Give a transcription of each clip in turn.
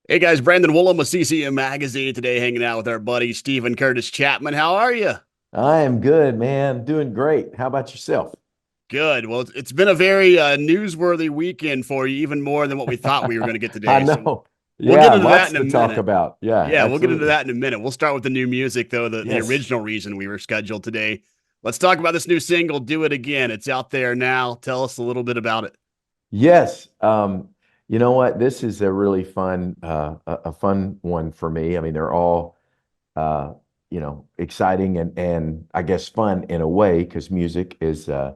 Hey guys, Brandon Woolum with CCM Magazine today, hanging out with our buddy Steven Curtis Chapman. How are you? I am good, man. Doing great. How about yourself? Good. Well, it's been a very newsworthy weekend for you, even more than what we thought we were going to get I today. So know. we'll get Yeah, into that lots in a to talk minute. about. Yeah, Yeah, we'll get into absolutely. that in a minute. We'll start with the new music, though, the Yes. original reason we were scheduled today. Let's talk about this new single, Do It Again. It's out there now. Tell us a little bit about it. Yes. You know what? This is a really fun a fun one for me. I mean, they're all uh, exciting and I guess fun in a way because music is a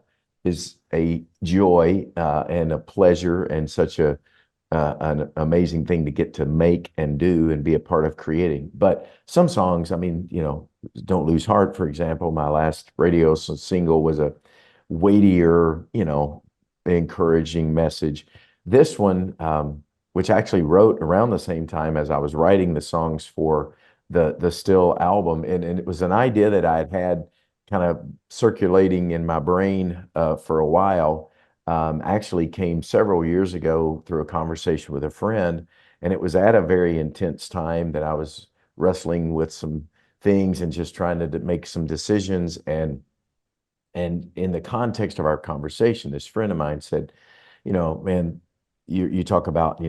joy and a pleasure and such an amazing thing to get to make and do and be a part of creating. But some songs, I mean, Don't Lose Heart, for example, my last radio single was a weightier, encouraging message. This one, which I actually wrote around the same time as I was writing the songs for the Still album, and it was an idea that I had kind of circulating in my brain for a while. Actually came several years ago through a conversation with a friend, and it was at a very intense time that I was wrestling with some things and just trying to make some decisions. And in the context of our conversation, this friend of mine said, man, you talk about,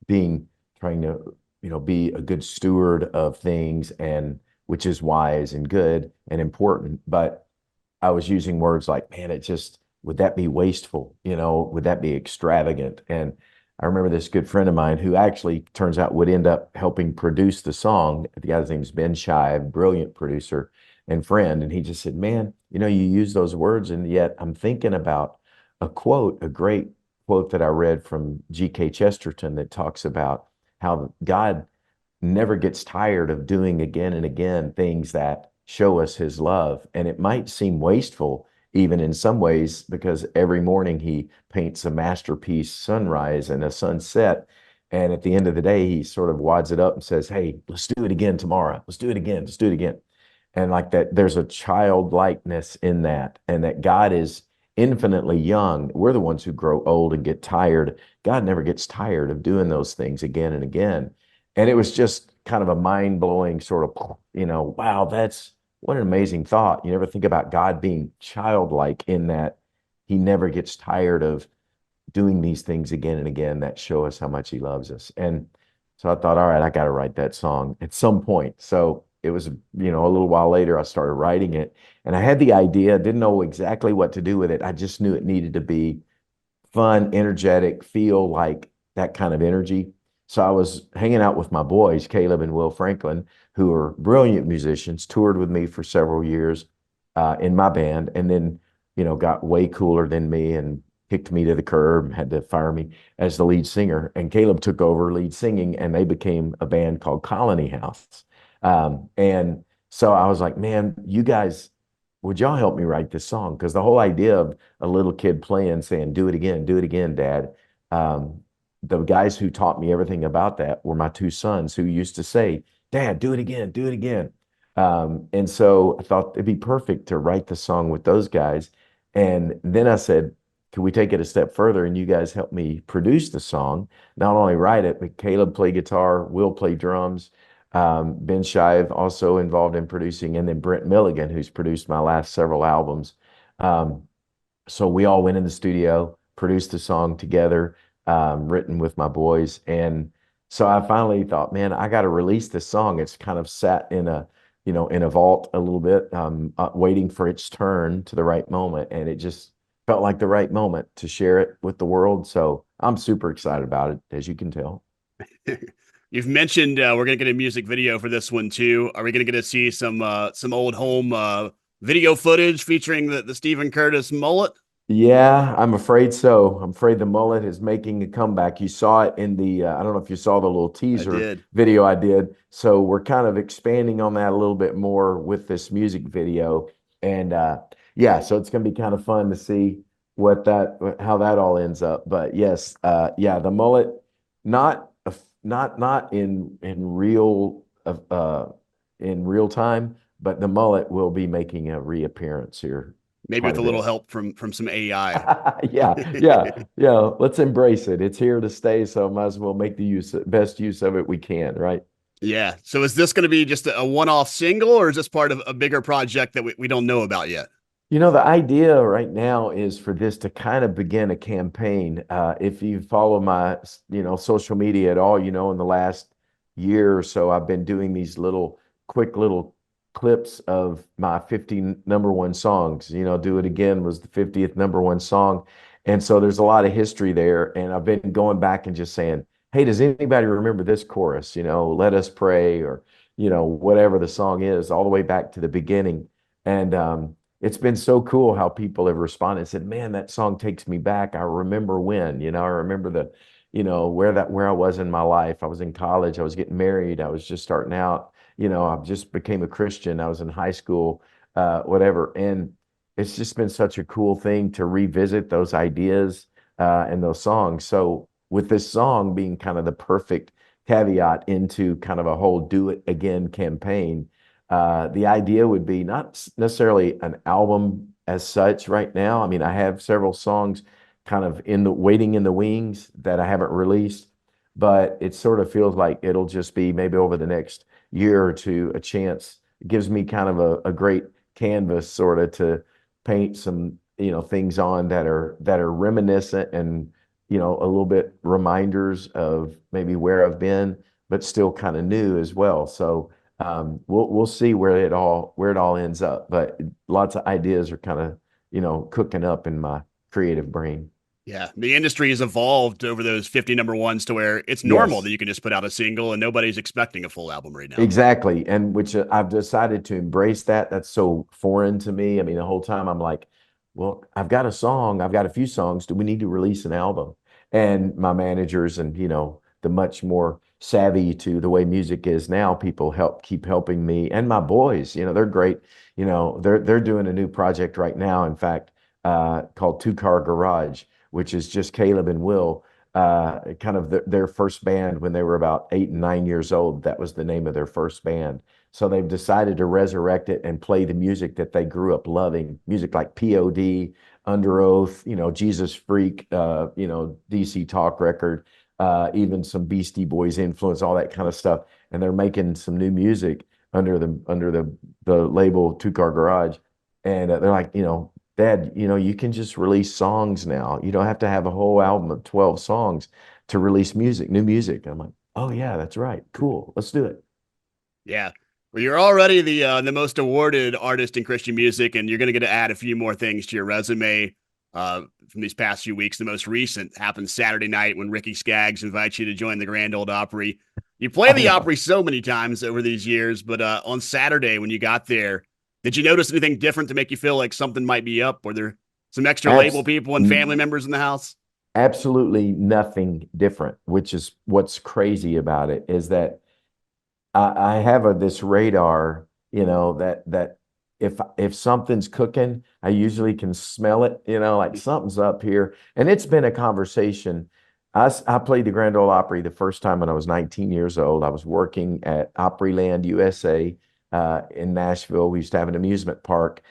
being trying to, be a good steward of things and which is wise and good and important. But I was using words like, man, it just, would that be wasteful? Would that be extravagant? And I remember this good friend of mine who actually turns out would end up helping produce the song. The guy's name is Ben Shive, brilliant producer and friend. And he just said, man, you use those words, and yet I'm thinking about a great quote that I read from G.K. Chesterton that talks about how God never gets tired of doing again and again things that show us his love. And it might seem wasteful, even in some ways, because every morning he paints a masterpiece sunrise and a sunset. And at the end of the day, he sort of wads it up and says, hey, let's do it again tomorrow. Let's do it again. Let's do it again. And like that, there's a childlikeness in that, and that God is infinitely young. We're the ones who grow old and get tired. God never gets tired of doing those things again and again. And it was just kind of a mind blowing sort of, wow, that's what an amazing thought. You never think about God being childlike in that he never gets tired of doing these things again and again that show us how much he loves us. And so I thought, all right, I got to write that song at some point. So it was, a little while later, I started writing it, and I had the idea, didn't know exactly what to do with it. I just knew it needed to be fun, energetic, feel like that kind of energy. So I was hanging out with my boys, Caleb and Will Franklin, who are brilliant musicians, toured with me for several years in my band, and then, got way cooler than me and kicked me to the curb, had to fire me as the lead singer. And Caleb took over lead singing, and they became a band called Colony House. And so I was like, man, you guys, would y'all help me write this song? Because the whole idea of a little kid playing, saying, do it again, Dad. Um, the guys who taught me everything about that were my two sons who used to say, Dad, do it again, do it again. And so I thought it'd be perfect to write the song with those guys. And then I said, can we take it a step further and you guys help me produce the song? Not only write it, but Caleb play guitar, Will play drums. Ben Shive also involved in producing, and then Brent Milligan, who's produced my last several albums. Um, so we all went in the studio, produced the song together, written with my boys. And so I finally thought, man, I got to release this song. It's kind of sat in a vault a little bit, waiting for its turn to the right moment. And it just felt like the right moment to share it with the world. So I'm super excited about it, as you can tell. You've mentioned we're going to get a music video for this one too. Are we going to get to see some old home video footage featuring the Stephen Curtis mullet? Yeah, I'm afraid so. I'm afraid the mullet is making a comeback. You saw it in I don't know if you saw the little I teaser did. video I did. So we're kind of expanding on that a little bit more with this music video. And yeah, so it's going to be kind of fun to see how that all ends up. But yes, yeah, the mullet, not in real time, but the mullet will be making a reappearance here Maybe quite with a a little bit. help from some AI. Yeah, yeah, yeah. Let's embrace it. It's here to stay, so might as well make the best use of it we can, right? Yeah. So is this going to be just a one-off single, or is this part of a bigger project that we don't know about yet? The idea right now is for this to kind of begin a campaign. If you follow my, social media at all, in the last year or so, I've been doing these quick little clips of my 50 number one songs. Do It Again was the 50th number one song. And so there's a lot of history there. And I've been going back and just saying, hey, does anybody remember this chorus? Let Us Pray, or, whatever the song is, all the way back to the beginning. And, it's been so cool how people have responded and said, man, that song takes me back. I remember when, I remember where I was in my life. I was in college, I was getting married, I was just starting out, I just became a Christian, I was in high school, whatever. And it's just been such a cool thing to revisit those ideas and those songs. So with this song being kind of the perfect caveat into kind of a whole Do It Again campaign, the idea would be not necessarily an album as such right now. I mean, I have several songs kind of in the waiting in the wings that I haven't released, but it sort of feels like it'll just be maybe over the next year or two a chance. It gives me kind of a great canvas sort of to paint some, things on that are reminiscent and, a little bit reminders of maybe where I've been, but still kind of new as well. So we'll see where it all ends up, but lots of ideas are kind of cooking up in my creative brain. Yeah, the industry has evolved over those 50 number ones to where it's normal that Yes, you can just put out a single and nobody's expecting a full album right now. exactly, and which I've decided to embrace that. That's so foreign to me. I mean, the whole time I'm like, well, I've got a song, I've got a few songs. Do we need to release an album? And my managers and the much more savvy to the way music is now, people keep helping me, and my boys. They're great. They're doing a new project right now. In fact, called Two Car Garage, which is just Caleb and Will, kind of their first band when they were about 8 and 9 years old. That was the name of their first band. So they've decided to resurrect it and play the music that they grew up loving, music like POD, Under Oath, Jesus Freak, DC Talk Record, even some Beastie Boys influence, all that kind of stuff. And they're making some new music under the label Two Car Garage. And they're like, Dad, you can just release songs now. You don't have to have a whole album of 12 songs to release music, new music. I'm like, oh yeah, that's right. Cool. Let's do it. Yeah. Well, you're already the most awarded artist in Christian music, and you're going to get to add a few more things to your resume from these past few weeks. The most recent happened Saturday night when Ricky Skaggs invites you to join the Grand Ole Opry. You play I the know. Opry so many times over these years, but on Saturday when you got there, did you notice anything different to make you feel like something might be up? Were there some extra label Abs- people and family members in the house? Absolutely nothing different, which is what's crazy about it is that I have this radar, that if something's cooking, I usually can smell it, like something's up here. And it's been a conversation. I played the Grand Ole Opry the first time when I was 19 years old. I was working at Opryland, USA, in Nashville. We used to have an amusement park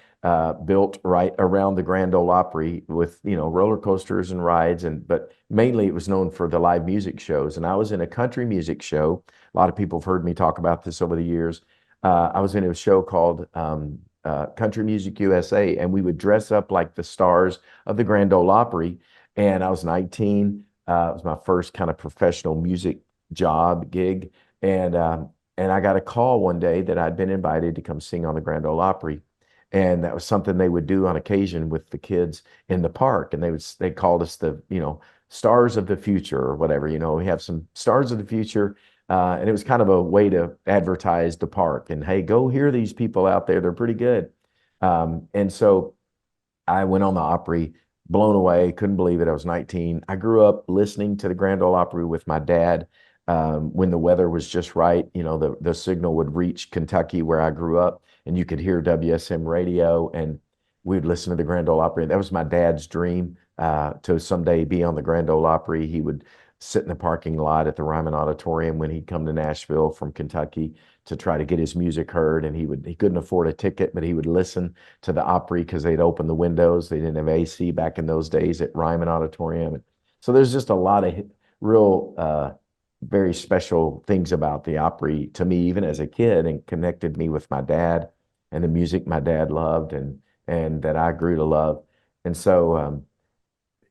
built right around the Grand Ole Opry with, roller coasters and rides, but mainly it was known for the live music shows. And I was in a country music show. A lot of people have heard me talk about this over the years. I was in a show called Country Music USA, and we would dress up like the stars of the Grand Ole Opry. And I was 19. It was my first kind of professional music job gig, and I got a call one day that I'd been invited to come sing on the Grand Ole Opry, and that was something they would do on occasion with the kids in the park, and they called us the stars of the future or whatever. We have some stars of the future. And it was kind of a way to advertise the park and, hey, go hear these people out there. They're pretty good. And so I went on the Opry, blown away, couldn't believe it. I was 19. I grew up listening to the Grand Ole Opry with my dad. When the weather was just right, the signal would reach Kentucky where I grew up, and you could hear WSM radio, and we'd listen to the Grand Ole Opry. That was my dad's dream, to someday be on the Grand Ole Opry. He would sit in the parking lot at the Ryman Auditorium when he'd come to Nashville from Kentucky to try to get his music heard. And he couldn't afford a ticket, but he would listen to the Opry because they'd open the windows. They didn't have AC back in those days at Ryman Auditorium. And so there's just a lot of real very special things about the Opry to me, even as a kid, and connected me with my dad and the music my dad loved and that I grew to love. And so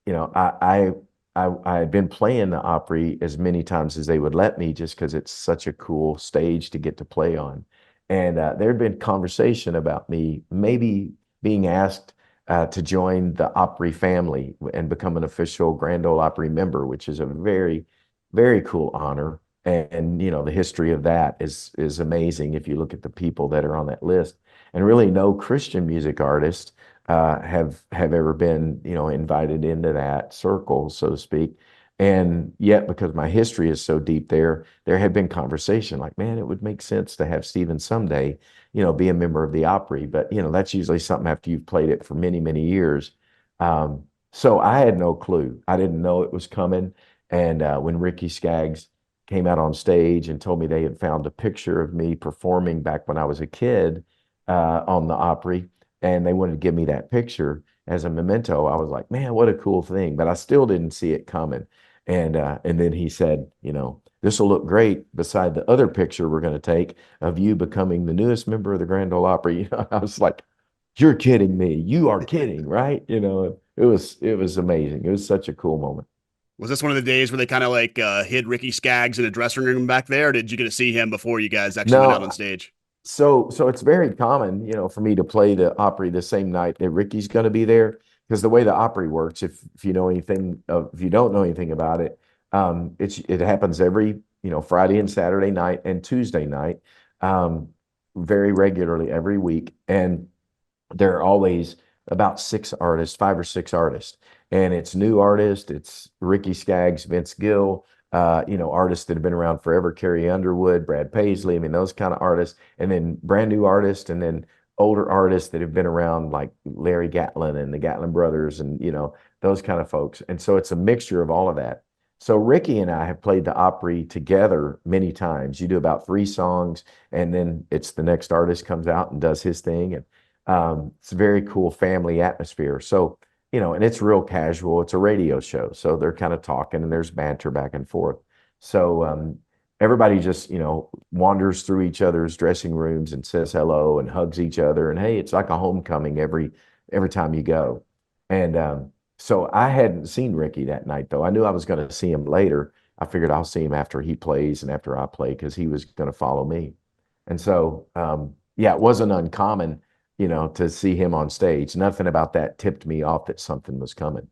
you know, I had been playing the Opry as many times as they would let me, just because it's such a cool stage to get to play on. And there had been conversation about me maybe being asked to join the Opry family and become an official Grand Ole Opry member, which is a very, very cool honor. And you know, the history of that is amazing if you look at the people that are on that list. And really, no Christian music artist have ever been, you know, invited into that circle, so to speak. And yet, because my history is so deep there, there had been conversation like, man, it would make sense to have Steven someday, you know, be a member of the Opry. But, you know, that's usually something after you've played it for many, many years. So I had no clue. I didn't know it was coming. And when Ricky Skaggs came out on stage and told me they had found a picture of me performing back when I was a kid on the Opry, and they wanted to give me that picture as a memento. I was like, man, what a cool thing. But I still didn't see it coming. And then he said, you know, this will look great beside the other picture we're going to take of you becoming the newest member of the Grand Ole Opry. You know, I was like, you're kidding me. You are kidding, right? You know, it was amazing. It was such a cool moment. Was this one of the days where they kind of like hid Ricky Skaggs in a dressing room back there? Or did you get to see him before you guys actually went out on No, stage? so it's very common, you know, for me to play the Opry the same night that Ricky's going to be there, because the way the Opry works, if you know anything of, if you don't know anything about it, it happens every, you know, Friday and Saturday night and Tuesday night, um, very regularly every week, and there are always about six artists, five or six artists, and it's new artists. It's Ricky Skaggs, Vince Gill, you know, artists that have been around forever, Carrie Underwood, Brad Paisley. I mean, those kind of artists, and then brand new artists, and then older artists that have been around, like Larry Gatlin and the Gatlin brothers, and you know, those kind of folks. And so it's a mixture of all of that. So Ricky and I have played the Opry together many times. You do about three songs, and then it's the next artist comes out and does his thing, and it's a very cool family atmosphere. So, you know, and it's real casual. It's a radio show. So they're kind of talking and there's banter back and forth. So everybody just, you know, wanders through each other's dressing rooms and says hello and hugs each other. And hey, it's like a homecoming every time you go. And so I hadn't seen Ricky that night though. I knew I was going to see him later. I figured I'll see him after he plays and after I play because he was going to follow me. And so yeah, it wasn't uncommon, you know, to see him on stage. Nothing about that tipped me off that something was coming.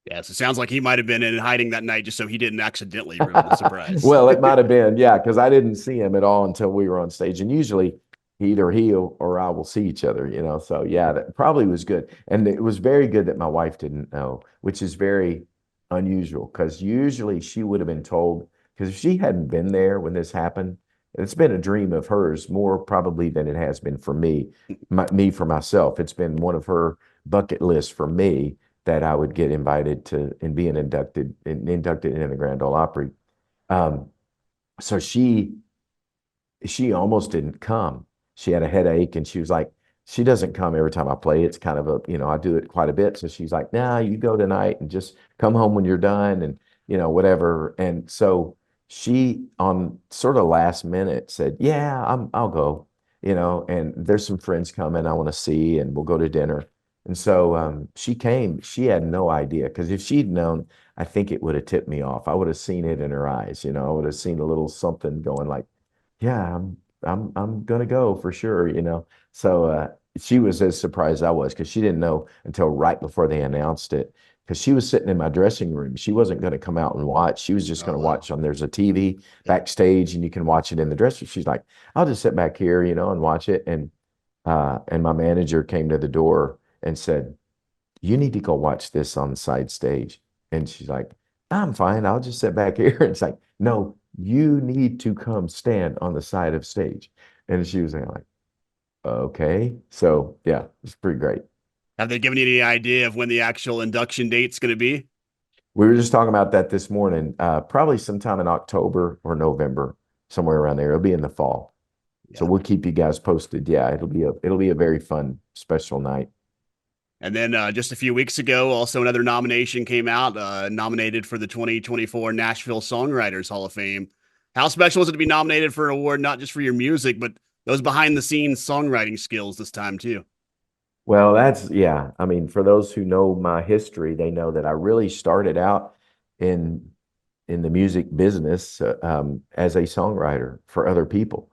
Yeah, so it sounds like he might have been in hiding that night just so he didn't accidentally ruin the surprise. Well, it might have been, yeah, because I didn't see him at all until we were on stage. And usually either he or I will see each other, you know. So yeah, that probably was good. And it was very good that my wife didn't know, which is very unusual because usually she would have been told, because if she hadn't been there when this happened, it's been a dream of hers more probably than it has been for me, me for myself. It's been one of her bucket lists for me that I would get invited to and being inducted in the Grand Ole Opry. Um, so she almost didn't come. She had a headache and she was like, she doesn't come every time I play. It's kind of a, you know, I do it quite a bit. So she's like, nah, you go tonight and just come home when you're done and, you know, whatever. And so she on sort of last minute said, yeah, I'll go, you know, and there's some friends coming I want to see and we'll go to dinner. And so she came, she had no idea because if she'd known, I think it would have tipped me off. I would have seen it in her eyes, you know, I would have seen a little something going like, yeah, I'm gonna go for sure, you know. So she was as surprised as I was because she didn't know until right before they announced it. Because she was sitting in my dressing room. She wasn't going to come out and watch. She was just Oh going to wow. watch on. There's a TV backstage, and you can watch it in the dressing room. She's like, "I'll just sit back here, you know, and watch it." And my manager came to the door and said, you need to go watch this on the side stage. And she's like, I'm fine. I'll just sit back here. It's like, no, you need to come stand on the side of stage. And she was like, okay. So yeah, it's pretty great. Have they given you any idea of when the actual induction date's going to be? We were just talking about that this morning. Probably sometime in October or November, somewhere around there. It'll be in the fall. So Yeah. we'll keep you guys posted. Yeah, it'll be a very fun special night. And then just a few weeks ago, also another nomination came out, nominated for the 2024 Nashville Songwriters Hall of Fame. How special is it to be nominated for an award, not just for your music, but those behind the scenes songwriting skills this time too? Well, yeah. I mean, for those who know my history, they know that I really started out in in the music business as a songwriter for other people.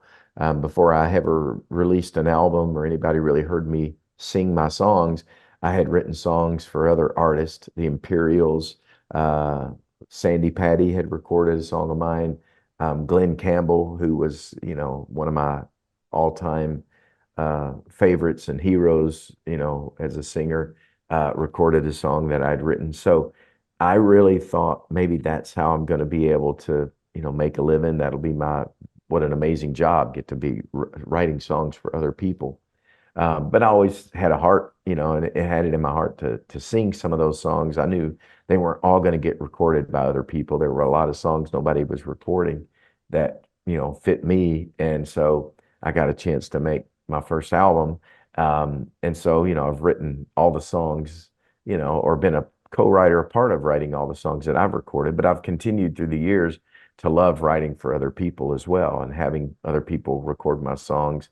Before I ever released an album or anybody really heard me sing my songs, I had written songs for other artists, the Imperials. Uh, Sandy Patty had recorded a song of mine. Glenn Campbell, who was, one of my all-time favorites and heroes, as a singer, recorded a song that I'd written. So I really thought maybe that's how I'm going to be able to, make a living. That'll be what an amazing job, get to be writing songs for other people. But I always had a heart, and it had it in my heart to sing some of those songs. I knew they weren't all going to get recorded by other people. There were a lot of songs nobody was recording that, fit me. And so I got a chance to make my first album. And so, I've written all the songs, or been a co-writer, a part of writing all the songs that I've recorded, but I've continued through the years to love writing for other people as well, and having other people record my songs,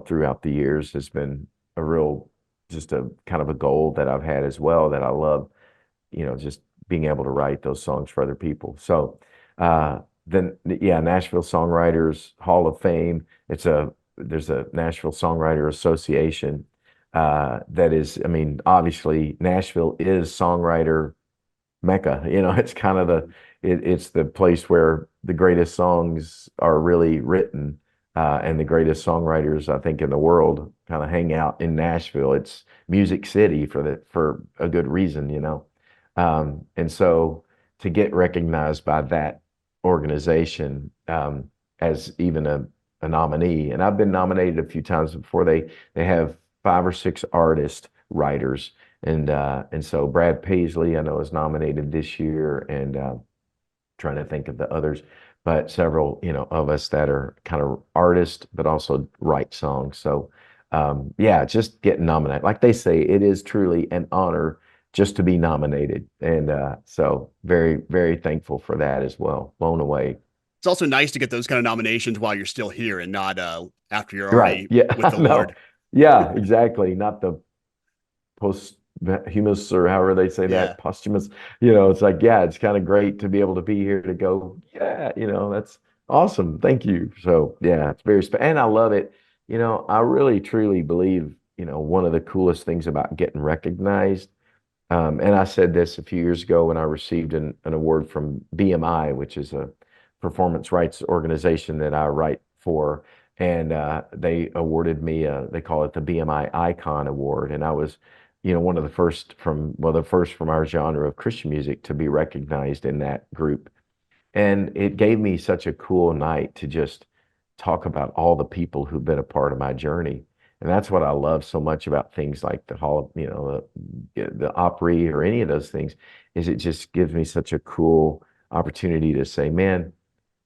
throughout the years has been a real, just a kind of a goal that I've had as well, that I love, just being able to write those songs for other people. So, then yeah, Nashville Songwriters Hall of Fame. There's a Nashville Songwriter Association, that is, I mean, obviously Nashville is songwriter Mecca. It's kind of it's the place where the greatest songs are really written, and the greatest songwriters, I think, in the world kind of hang out in Nashville. It's Music City for a good reason. And so to get recognized by that organization, as even a nominee, and I've been nominated a few times before. They have 5 or 6 artist writers, and so Brad Paisley, I know, is nominated this year, and trying to think of the others, but several, of us that are kind of artists, but also write songs. So, yeah, just getting nominated. Like they say, it is truly an honor just to be nominated. And so very, very thankful for that as well. Blown away. It's also nice to get those kind of nominations while you're still here and not after you're Right. already Yeah, with the no. Lord. Yeah, exactly. Not the posthumous, or however they say Yeah. that, posthumous. It's like, yeah, it's kind of great to be able to be here to go, yeah, that's awesome. Thank you. So yeah, it's very special. And I love it. I really truly believe, one of the coolest things about getting recognized, and I said this a few years ago when I received an award from BMI, which is a performance rights organization that I write for. And they awarded me, they call it the BMI Icon Award. And I was, one of the first the first from our genre of Christian music to be recognized in that group. And it gave me such a cool night to just talk about all the people who've been a part of my journey. And that's what I love so much about things like the Hall, the Opry or any of those things, is it just gives me such a cool opportunity to say, man,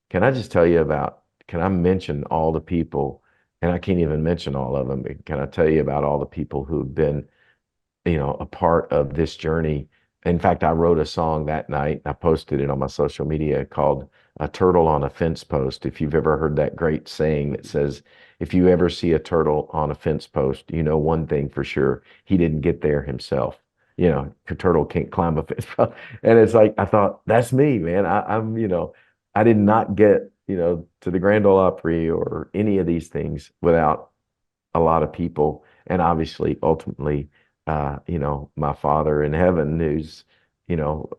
can I mention all the people? And I can't even mention all of them. Can I tell you about all the people who've been, a part of this journey? In fact, I wrote a song that night. I posted it on my social media called "A Turtle on a Fence Post." If you've ever heard that great saying that says, if you ever see a turtle on a fence post, you know one thing for sure: he didn't get there himself. A turtle can't climb a fence post. And it's like, I thought, that's me, man. I'm, I did not get, to the Grand Ole Opry or any of these things without a lot of people. And obviously, ultimately, my Father in heaven, who's,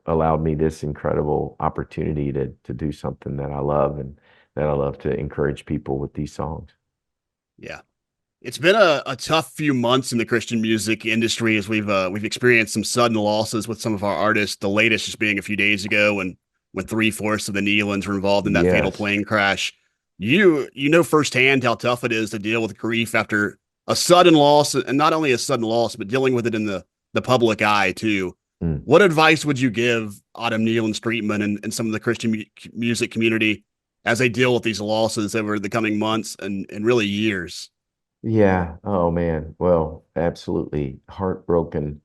allowed me this incredible opportunity to do something that I love, and that I love to encourage people with these songs. Yeah. It's been a tough few months in the Christian music industry as we've experienced some sudden losses with some of our artists. The latest just being a few days ago when 3/4 of the Nealons were involved in that fatal Yes. plane crash. You know firsthand how tough it is to deal with grief after a sudden loss, and not only a sudden loss, but dealing with it in the public eye too. Mm. What advice would you give Autumn Neal and Streetman and some of the Christian music community as they deal with these losses over the coming months and really years? Yeah. Oh man. Well, absolutely heartbroken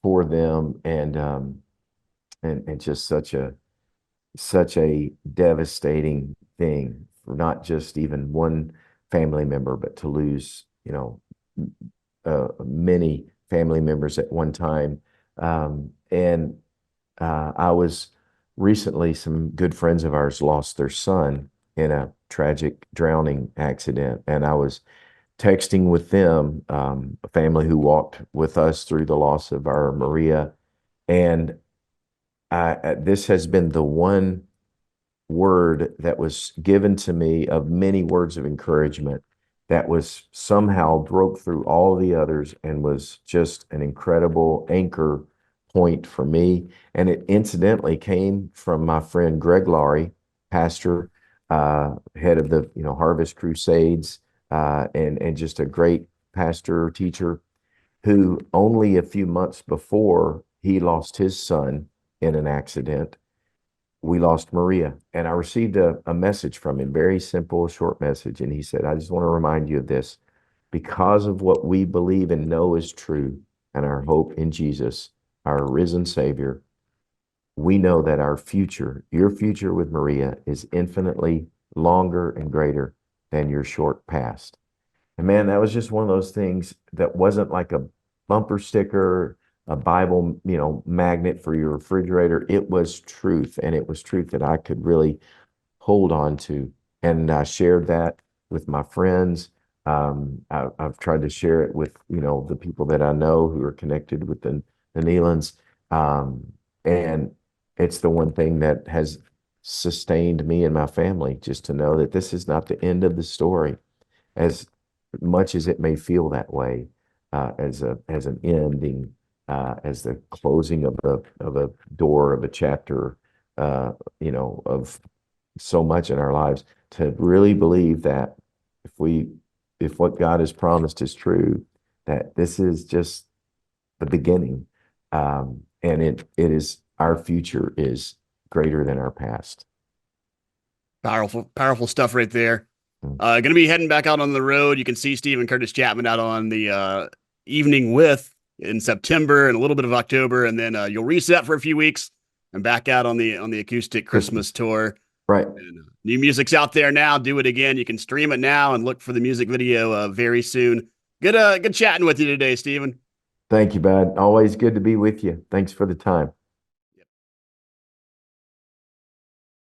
for them, and just such a devastating thing for not just even one family member, but to lose, many family members at one time. And I was recently, some good friends of ours lost their son in a tragic drowning accident, and I was texting with them, a family who walked with us through the loss of our Maria, and this has been the one word that was given to me of many words of encouragement that was somehow broke through all the others and was just an incredible anchor point for me. And it incidentally came from my friend Greg Laurie, pastor, head of the Harvest Crusades, and just a great pastor teacher who only a few months before he lost his son in an accident, we lost Maria. And I received a message from him, very simple, short message. And he said, I just want to remind you of this. Because of what we believe and know is true and our hope in Jesus, our risen Savior, we know that our future, your future with Maria, is infinitely longer and greater than your short past. And man, that was just one of those things that wasn't like a bumper sticker, a Bible, magnet for your refrigerator. It was truth, and it was truth that I could really hold on to. And I shared that with my friends. I've tried to share it with, the people that I know who are connected with the Nealons. And it's the one thing that has sustained me and my family, just to know that this is not the end of the story, as much as it may feel that way, as an ending, as the closing of a door of a chapter, of so much in our lives. To really believe that if what God has promised is true, that this is just the beginning, and it is, our future is greater than our past. Powerful, powerful stuff right there. Mm. Going to be heading back out on the road. You can see Steven Curtis Chapman out on the evening with in September and a little bit of October, and then you'll reset for a few weeks and back out on the acoustic Christmas Christmas, tour. right? And, new music's out there now. Do it again. You can stream it now and look for the music video very soon. Good chatting with you today, Steven. Thank you, bud. Always good to be with you. Thanks for the time.